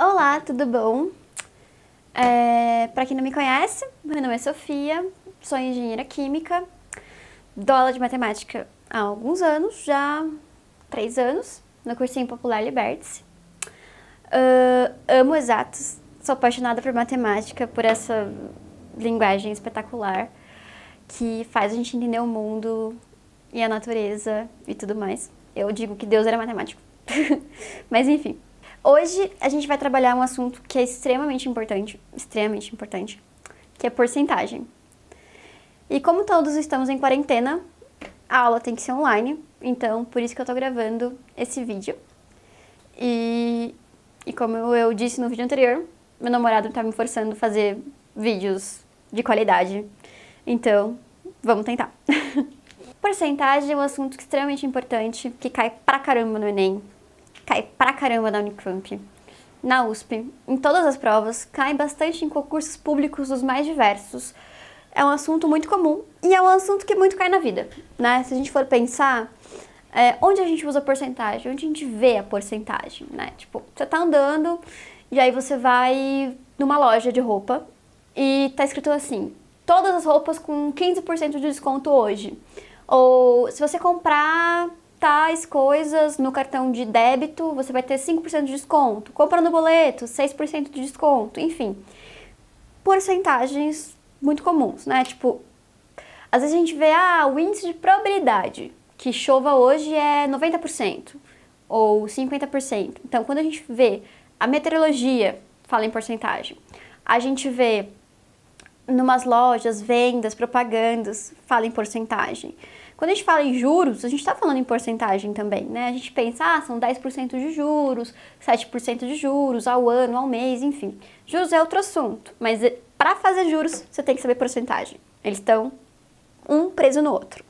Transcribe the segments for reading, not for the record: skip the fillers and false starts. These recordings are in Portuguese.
Olá, tudo bom? Para quem não me conhece, meu nome é Sofia, sou engenheira química, dou aula de matemática há alguns anos, já 3 anos, no cursinho Popular Liberty-se. Amo exatos, sou apaixonada por matemática, por essa linguagem espetacular que faz a gente entender o mundo e a natureza e tudo mais. Eu digo que Deus era matemático. Mas enfim. Hoje a gente vai trabalhar um assunto que é extremamente importante, que é porcentagem. E como todos estamos em quarentena, a aula tem que ser online, então por isso que eu tô gravando esse vídeo. E como eu disse no vídeo anterior, meu namorado tá me forçando a fazer vídeos de qualidade, então vamos tentar. Porcentagem é um assunto extremamente importante, que cai pra caramba no Enem. Cai pra caramba na Unicamp, na USP, em todas as provas, cai bastante em concursos públicos dos mais diversos. É um assunto muito comum e é um assunto que muito cai na vida, né? Se a gente for pensar, onde a gente usa porcentagem, onde a gente vê a porcentagem, né? Tipo, você tá andando e aí você vai numa loja de roupa e tá escrito assim, todas as roupas com 15% de desconto hoje. Ou se você comprar tais coisas no cartão de débito, você vai ter 5% de desconto. Compra no boleto, 6% de desconto, enfim. Porcentagens muito comuns, né? Tipo, às vezes a gente vê, o índice de probabilidade que chova hoje é 90% ou 50%. Então, quando a gente vê a meteorologia, fala em porcentagem. A gente vê numas lojas, vendas, propagandas, fala em porcentagem. Quando a gente fala em juros, a gente está falando em porcentagem também, né? A gente pensa, são 10% de juros, 7% de juros ao ano, ao mês, enfim. Juros é outro assunto, mas para fazer juros, você tem que saber porcentagem. Eles estão um preso no outro.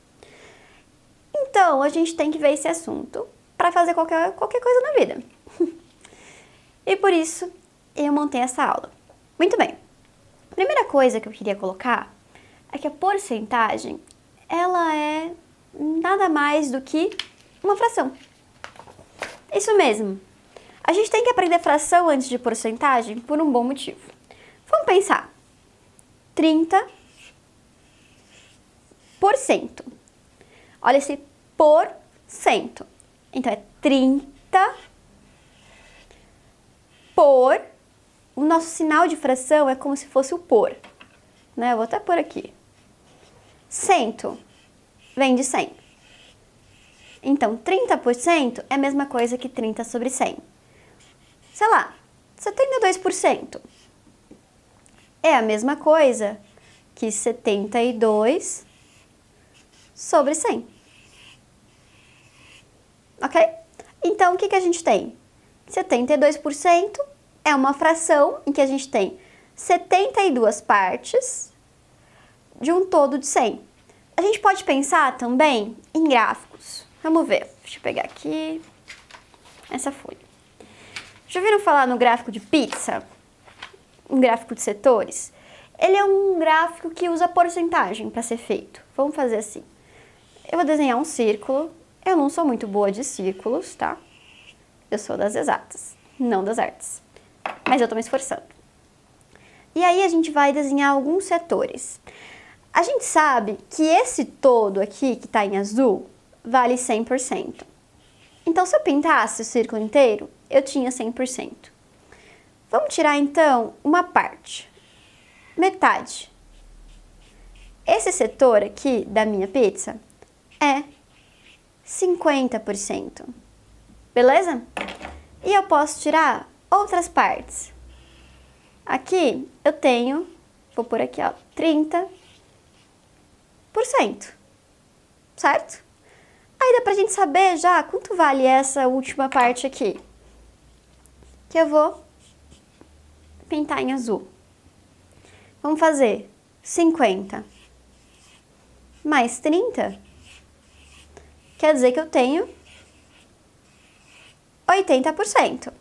Então, a gente tem que ver esse assunto para fazer qualquer coisa na vida. E por isso, eu montei essa aula. Muito bem. A primeira coisa que eu queria colocar é que a porcentagem, ela é nada mais do que uma fração. Isso mesmo. A gente tem que aprender fração antes de porcentagem por um bom motivo. Vamos pensar. 30%. Olha esse por cento. Então é 30 por. O nosso sinal de fração é como se fosse o por. Né? Eu vou até pôr aqui. Cento vem de 100. Então, 30% é a mesma coisa que 30 sobre 100. Sei lá, 72% é a mesma coisa que 72 sobre 100. Ok? Então, o que a gente tem? 72% é uma fração em que a gente tem 72 partes de um todo de 100. A gente pode pensar também em gráficos. Vamos ver. Deixa eu pegar aqui essa folha. Já ouviram falar no gráfico de pizza? Um gráfico de setores? Ele é um gráfico que usa porcentagem para ser feito. Vamos fazer assim. Eu vou desenhar um círculo. Eu não sou muito boa de círculos, tá? Eu sou das exatas, não das artes. Mas eu tô me esforçando. E aí a gente vai desenhar alguns setores. A gente sabe que esse todo aqui, que tá em azul, vale 100%. Então, se eu pintasse o círculo inteiro, eu tinha 100%. Vamos tirar, então, uma parte. Metade. Esse setor aqui da minha pizza é 50%. Beleza? E eu posso tirar outras partes. Aqui eu tenho, vou pôr aqui, 30%. Certo? Aí dá pra gente saber já quanto vale essa última parte aqui. Que eu vou pintar em azul. Vamos fazer 50 mais 30. Quer dizer que eu tenho 80%.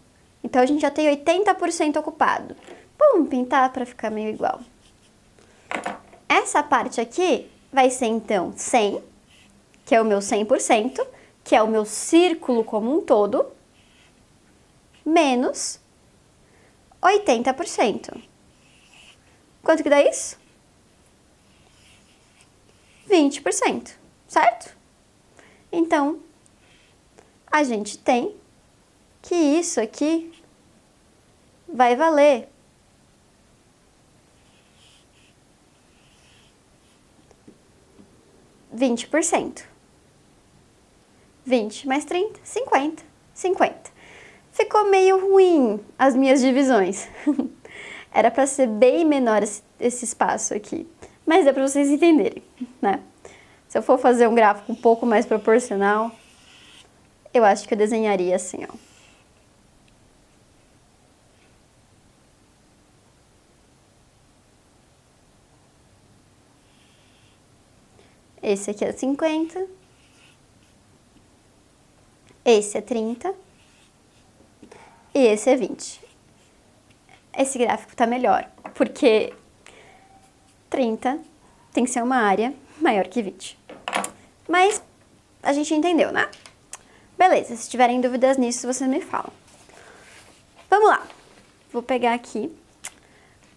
Então, a gente já tem 80% ocupado. Vamos pintar para ficar meio igual. Essa parte aqui vai ser, então, 100, que é o meu 100%, que é o meu círculo como um todo, menos 80%. Quanto que dá isso? 20%, certo? Então, a gente tem que isso aqui vai valer 20%. 20 mais 30, 50. 50. Ficou meio ruim as minhas divisões. Era para ser bem menor esse espaço aqui. Mas dá para vocês entenderem, né? Se eu for fazer um gráfico um pouco mais proporcional, eu acho que eu desenharia assim, ó. Esse aqui é 50. Esse é 30. E esse é 20. Esse gráfico tá melhor, porque 30 tem que ser uma área maior que 20. Mas a gente entendeu, né? Beleza, se tiverem dúvidas nisso, vocês me falam. Vamos lá. Vou pegar aqui.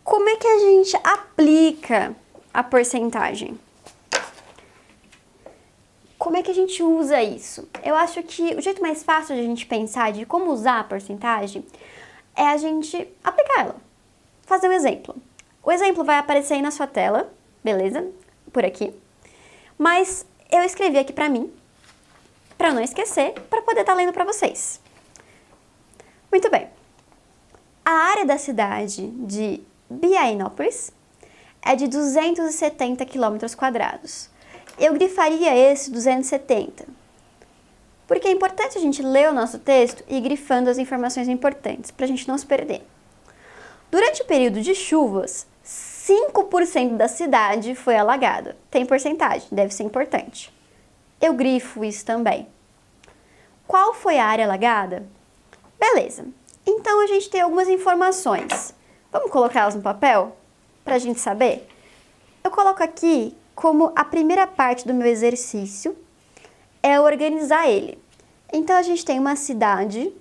Como é que a gente aplica a porcentagem? Como é que a gente usa isso? Eu acho que o jeito mais fácil de a gente pensar de como usar a porcentagem é a gente aplicar ela. Fazer um exemplo. O exemplo vai aparecer aí na sua tela, beleza? Por aqui. Mas eu escrevi aqui pra mim, pra não esquecer, pra poder estar lendo pra vocês. Muito bem. A área da cidade de Biainópolis é de 270 km². Eu grifaria esse 270, porque é importante a gente ler o nosso texto e ir grifando as informações importantes, para a gente não se perder. Durante o período de chuvas, 5% da cidade foi alagada. Tem porcentagem, deve ser importante. Eu grifo isso também. Qual foi a área alagada? Beleza, então a gente tem algumas informações. Vamos colocá-las no papel, para a gente saber? Eu coloco aqui como a primeira parte do meu exercício é organizar ele. Então, a gente tem uma cidade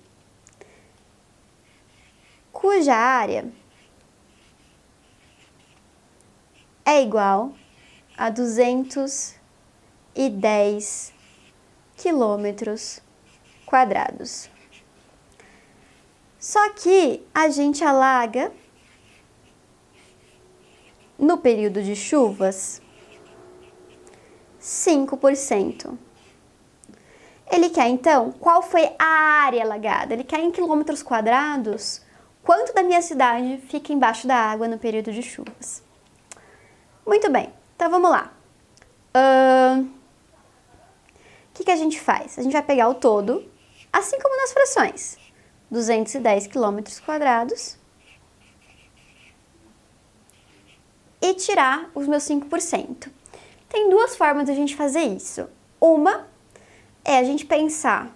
cuja área é igual a 210 km². Só que a gente alaga no período de chuvas 5%. Ele quer, então, qual foi a área alagada? Ele quer em quilômetros quadrados quanto da minha cidade fica embaixo da água no período de chuvas. Muito bem, então vamos lá. O que a gente faz? A gente vai pegar o todo, assim como nas frações. 210 km². E tirar os meus 5%. Tem duas formas de a gente fazer isso. Uma é a gente pensar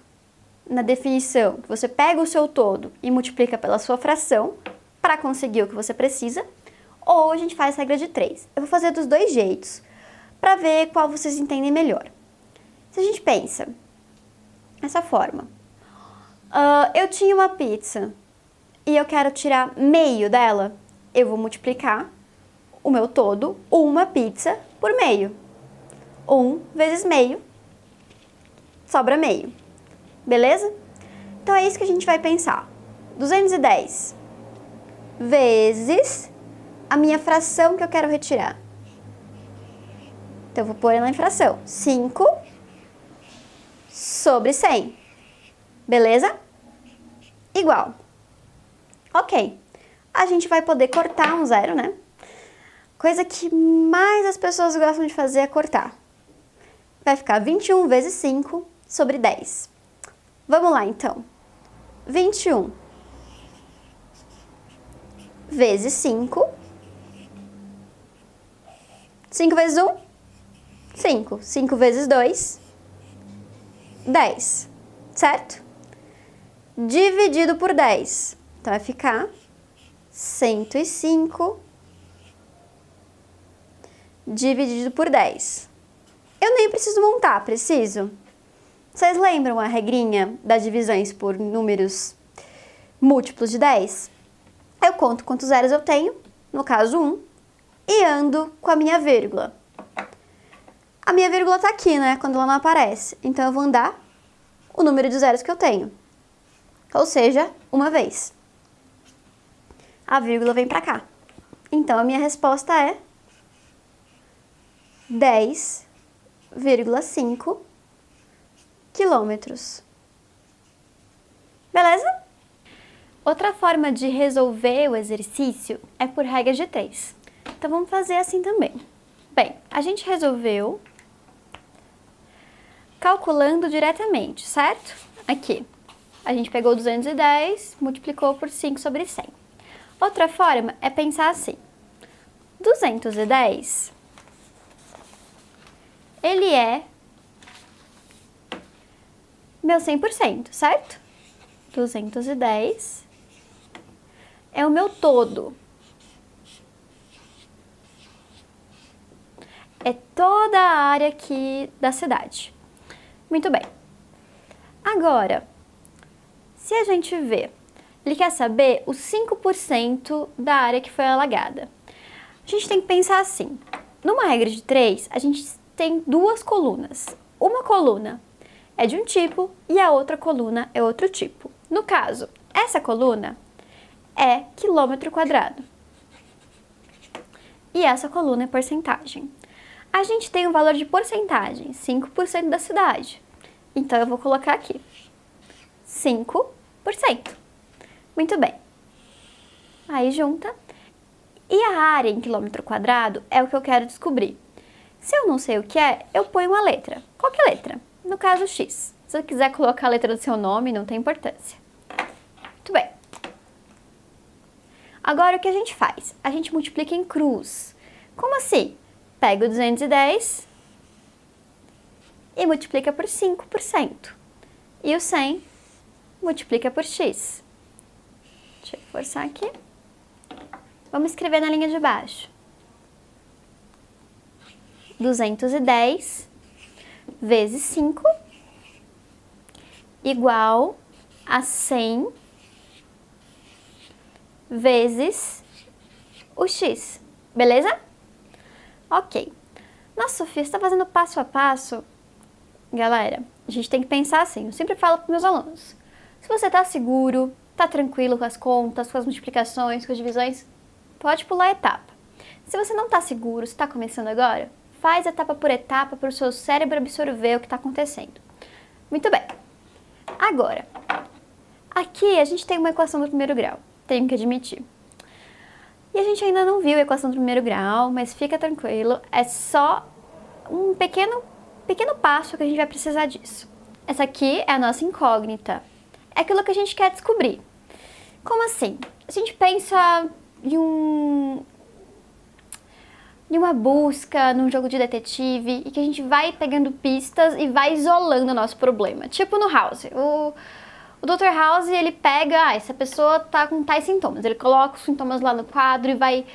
na definição, que você pega o seu todo e multiplica pela sua fração para conseguir o que você precisa, ou a gente faz a regra de 3. Eu vou fazer dos dois jeitos para ver qual vocês entendem melhor. Se a gente pensa dessa forma, eu tinha uma pizza e eu quero tirar meio dela, eu vou multiplicar o meu todo, uma pizza, por meio. 1 vezes meio, sobra meio. Beleza? Então é isso que a gente vai pensar. 210 vezes a minha fração que eu quero retirar. Então eu vou pôr ela em fração. 5 sobre 100. Beleza? Igual. Ok. A gente vai poder cortar um zero, né? Coisa que mais as pessoas gostam de fazer é cortar. Vai ficar 21 vezes 5 sobre 10. Vamos lá, então. 21 vezes 5. 5 vezes 1? 5. 5 vezes 2? 10. Certo? Dividido por 10. Então, vai ficar 105 dividido por 10. Eu nem preciso montar, preciso? Vocês lembram a regrinha das divisões por números múltiplos de 10? Eu conto quantos zeros eu tenho, no caso 1, e ando com a minha vírgula. A minha vírgula tá aqui, né, quando ela não aparece. Então, eu vou andar o número de zeros que eu tenho. Ou seja, uma vez. A vírgula vem pra cá. Então, a minha resposta é 10,5 quilômetros. Beleza? Outra forma de resolver o exercício é por regra de 3. Então, vamos fazer assim também. Bem, a gente resolveu calculando diretamente, certo? Aqui, a gente pegou 210, multiplicou por 5 sobre 100. Outra forma é pensar assim. 210, ele é meu 100%, certo? 210 é o meu todo. É toda a área aqui da cidade. Muito bem. Agora, se a gente vê, ele quer saber os 5% da área que foi alagada. A gente tem que pensar assim. Numa regra de 3, a gente tem duas colunas. Uma coluna é de um tipo e a outra coluna é outro tipo. No caso, essa coluna é quilômetro quadrado. E essa coluna é porcentagem. A gente tem um valor de porcentagem, 5% da cidade. Então, eu vou colocar aqui, 5%. Muito bem. Aí, junta. E a área em quilômetro quadrado é o que eu quero descobrir. Se eu não sei o que é, eu ponho uma letra. Qual que é a letra? No caso, X. Se você quiser colocar a letra do seu nome, não tem importância. Muito bem. Agora, o que a gente faz? A gente multiplica em cruz. Como assim? Pega o 210 e multiplica por 5%. E o 100 multiplica por X. Deixa eu forçar aqui. Vamos escrever na linha de baixo. 210 vezes 5 igual a 100 vezes o X. Beleza? Ok. Nossa, Sofia, você está fazendo passo a passo? Galera, a gente tem que pensar assim. Eu sempre falo para meus alunos. Se você está seguro, está tranquilo com as contas, com as multiplicações, com as divisões, pode pular a etapa. Se você não está seguro, se está começando agora, faz etapa por etapa para o seu cérebro absorver o que está acontecendo. Muito bem. Agora, aqui a gente tem uma equação do primeiro grau. Tenho que admitir. E a gente ainda não viu a equação do primeiro grau, mas fica tranquilo, é só um pequeno passo que a gente vai precisar disso. Essa aqui é a nossa incógnita. É aquilo que a gente quer descobrir. Como assim? A gente pensa em uma busca, num jogo de detetive, e que a gente vai pegando pistas e vai isolando o nosso problema. Tipo no House. O Dr. House, ele pega, essa pessoa tá com tais sintomas. Ele coloca os sintomas lá no quadro e vai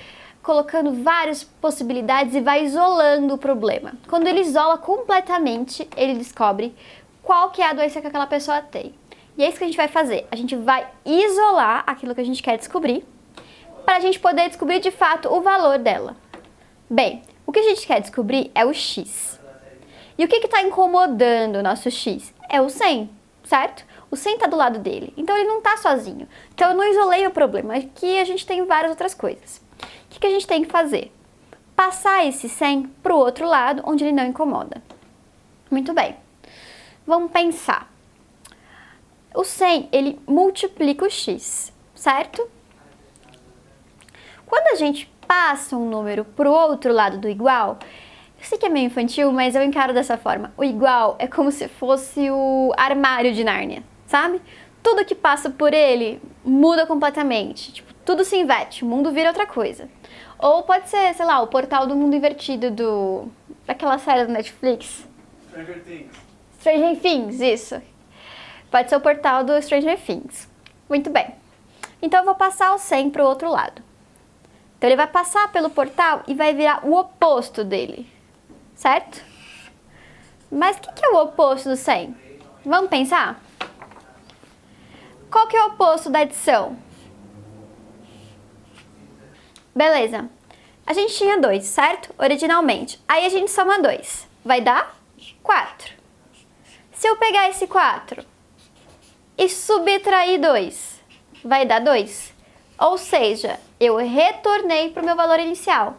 colocando várias possibilidades e vai isolando o problema. Quando ele isola completamente, ele descobre qual que é a doença que aquela pessoa tem. E é isso que a gente vai fazer. A gente vai isolar aquilo que a gente quer descobrir para a gente poder descobrir de fato o valor dela. Bem, o que a gente quer descobrir é o X. E o que está incomodando o nosso X? É o 100, certo? O 100 está do lado dele, então ele não está sozinho. Então eu não isolei o problema, aqui a gente tem várias outras coisas. O que a gente tem que fazer? Passar esse 100 para o outro lado, onde ele não incomoda. Muito bem. Vamos pensar. O 100, ele multiplica o X, certo? Quando a gente passa um número para o outro lado do igual, eu sei que é meio infantil, mas eu encaro dessa forma. O igual é como se fosse o armário de Nárnia, sabe? Tudo que passa por ele muda completamente. Tipo, tudo se inverte, o mundo vira outra coisa. Ou pode ser, sei lá, o portal do mundo invertido daquela série do Netflix. Stranger Things. Stranger Things, isso. Pode ser o portal do Stranger Things. Muito bem. Então eu vou passar o 100 para o outro lado. Então ele vai passar pelo portal e vai virar o oposto dele. Certo? Mas o que é o oposto do 100? Vamos pensar? Qual que é o oposto da adição? Beleza. A gente tinha 2, certo? Originalmente. Aí a gente soma 2. Vai dar 4. Se eu pegar esse 4 e subtrair 2, vai dar 2. Ou seja, eu retornei para o meu valor inicial.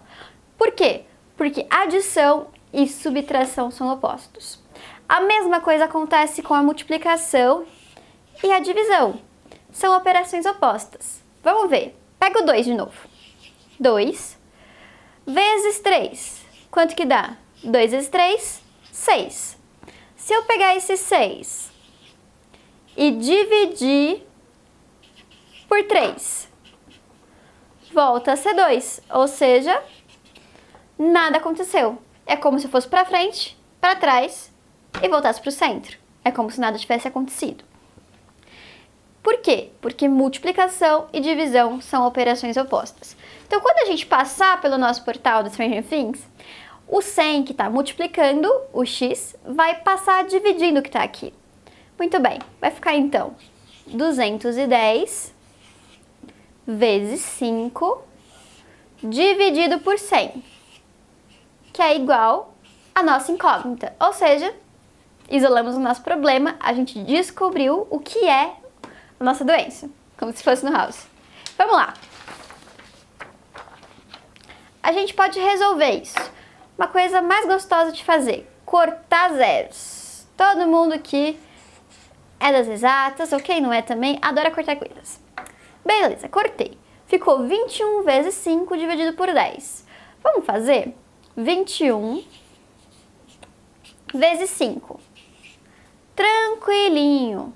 Por quê? Porque adição e subtração são opostos. A mesma coisa acontece com a multiplicação e a divisão. São operações opostas. Vamos ver. Pega o 2 de novo. 2 vezes 3. Quanto que dá? 2 vezes 3, 6. Se eu pegar esse 6 e dividir por 3, volta a ser 2. Ou seja, nada aconteceu. É como se fosse para frente, para trás e voltasse para o centro. É como se nada tivesse acontecido. Por quê? Porque multiplicação e divisão são operações opostas. Então, quando a gente passar pelo nosso portal do Stranger Things, o 100 que está multiplicando o x vai passar dividindo o que está aqui. Muito bem, vai ficar então 210 vezes 5 dividido por 100, que é igual a nossa incógnita. Ou seja, isolamos o nosso problema, a gente descobriu o que é a nossa doença, como se fosse no House. Vamos lá. A gente pode resolver isso. Uma coisa mais gostosa de fazer, cortar zeros. Todo mundo que é das exatas, ou quem não é também, adora cortar coisas. Beleza, cortei. Ficou 21 vezes 5 dividido por 10. Vamos fazer 21 vezes 5. Tranquilinho.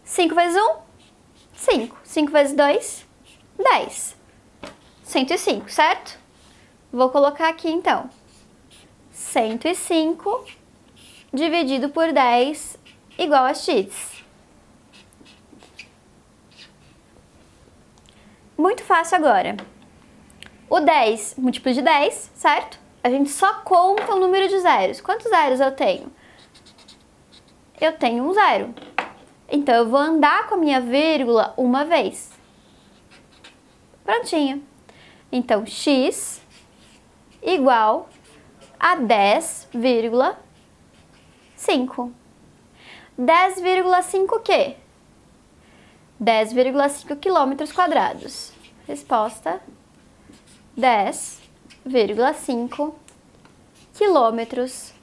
5 vezes 1, 5. 5 vezes 2, 10. 105, certo? Vou colocar aqui então. 105 dividido por 10 igual a x. Muito fácil agora. O 10, múltiplo de 10, certo? A gente só conta o número de zeros. Quantos zeros eu tenho? Eu tenho um zero. Então, eu vou andar com a minha vírgula uma vez. Prontinho. Então, x igual a 10,5. 10,5 o quê? 10,5 quilômetros quadrados. Resposta: 10,5 quilômetros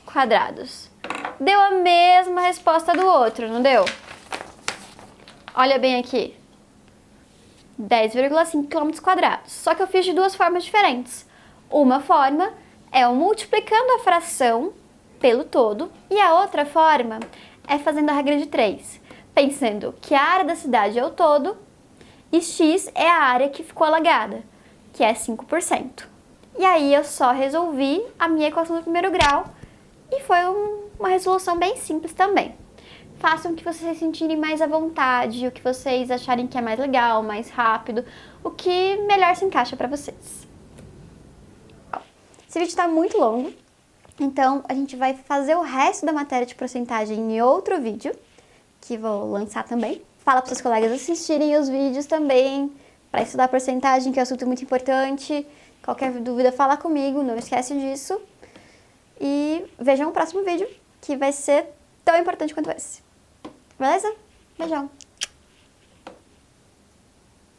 quadrados. Deu a mesma resposta do outro, não deu? Olha bem aqui. 10,5 quilômetros quadrados. Só que eu fiz de duas formas diferentes. Uma forma é eu multiplicando a fração pelo todo e a outra forma é fazendo a regra de 3, pensando que a área da cidade é o todo e x é a área que ficou alagada, que é 5%. E aí eu só resolvi a minha equação do primeiro grau e foi uma resolução bem simples também. Façam o que vocês se sentirem mais à vontade, o que vocês acharem que é mais legal, mais rápido, o que melhor se encaixa para vocês. Esse vídeo está muito longo, então a gente vai fazer o resto da matéria de porcentagem em outro vídeo, que vou lançar também. Fala para seus colegas assistirem os vídeos também, para estudar porcentagem, que é um assunto muito importante. Qualquer dúvida, fala comigo, não esquece disso. E vejam o próximo vídeo, que vai ser tão importante quanto esse. Beleza? Beijão!